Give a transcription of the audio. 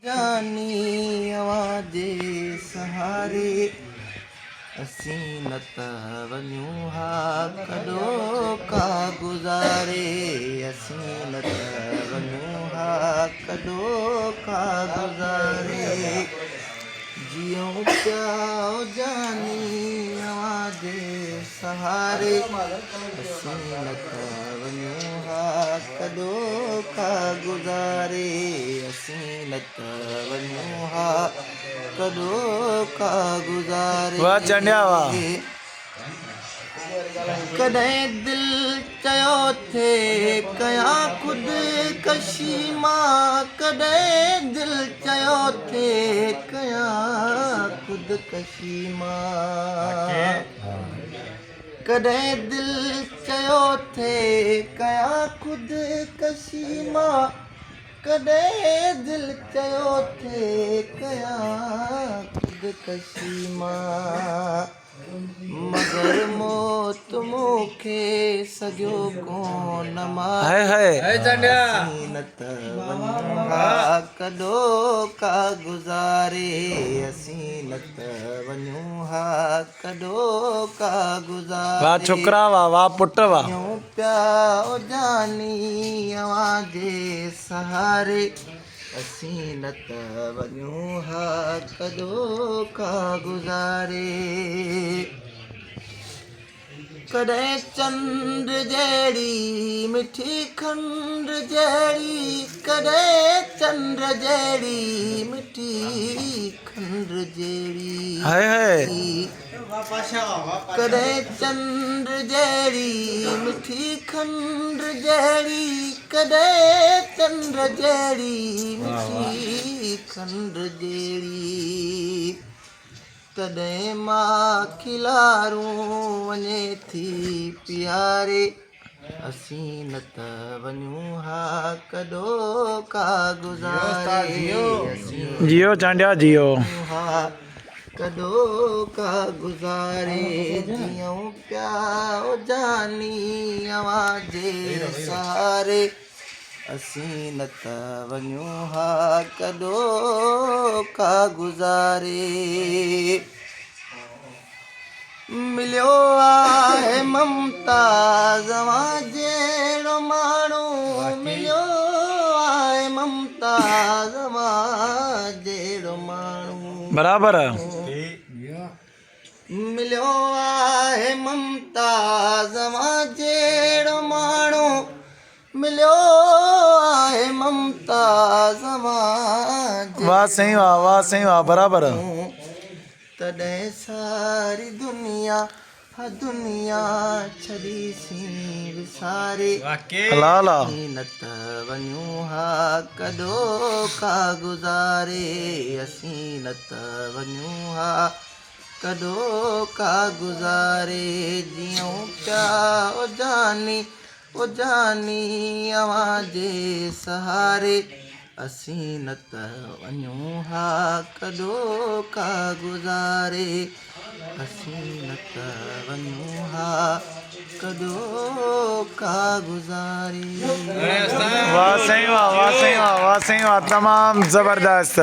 जानी अवाजे सहारे असीं न त वञूं हा कॾो का गुज़ारे असीं न त वञूं हा कॾो का गुज़ारे जियूं पिया जानी अवाजे सहारे असीं न त वञूं हा कॾो का गुज़ारे असीं न त वञूं हा कॾो का गुज़ारे वाह चंडिया वाह कॾहिं दिलि चयो थे कयां ख़ुदकशी मां कॾहिं दिलि चयो थे कयां ख़ुदकशी मां कॾहिं दिलि चयो थे कयां ख़ुदकशी मां कॾहिं दिलि चयो थे कयां ख़ुदकशी मां मगर मौत मूंखे सॻियो कोन हाय हाय असीं न त वञूं हा कॾो का गुज़ारे असीं न त वञूं हा कॾो का वाह गुज़ारे छोकरा वाह वाह पुट वाह यूं पिया जानी अवाजे सहारे असीं न त वञूं हा कॾो का गुज़ारे कॾहिं चंड जहिड़ी मिठी खंड जहिड़ी कॾहिं चंड जहिड़ी मिठी खंड जहिड़ी हाय हाय कॾहिं चंड जहिड़ी मिठी खंड जहिड़ी कॾहिं चंड जहिड़ी मिठी खंड जहिड़ी कॾहिं मां खिलारूं वञे थी प्यारे असीं न त वञूं हा कॾो का गुज़ारे असीं जियो चांडिया जियो हा कॾो का गुज़ारे जियूं पिया जानी अवाजे सहारे असीं न त वञूं हा कॾो का गुज़ारे मिलियो आहे ममता ज़वां जहिड़ो माण्हू मिलियो आहे ममता ज़वां जहिड़ो माण्हू बराबर मिलियो आहे ममता ज़वां जहिड़ो माण्हू मिलियो आहे ममता ज़वां वाह सही वाह बराबर तॾहिं सारी दुनिया दुनिया छॾीसीं विसारे ला ला न त वञूं हा कॾो का गुज़ारे असीं न त वञूं हा कॾो का गुज़ारे जियूं पिया जानी अवाजे सहारे असीं न त वञूं हा कॾो का गुज़ारे असीं न त वञूं हा कॾो का गुज़ारे वाह सही वाह तमाम जबरदस्त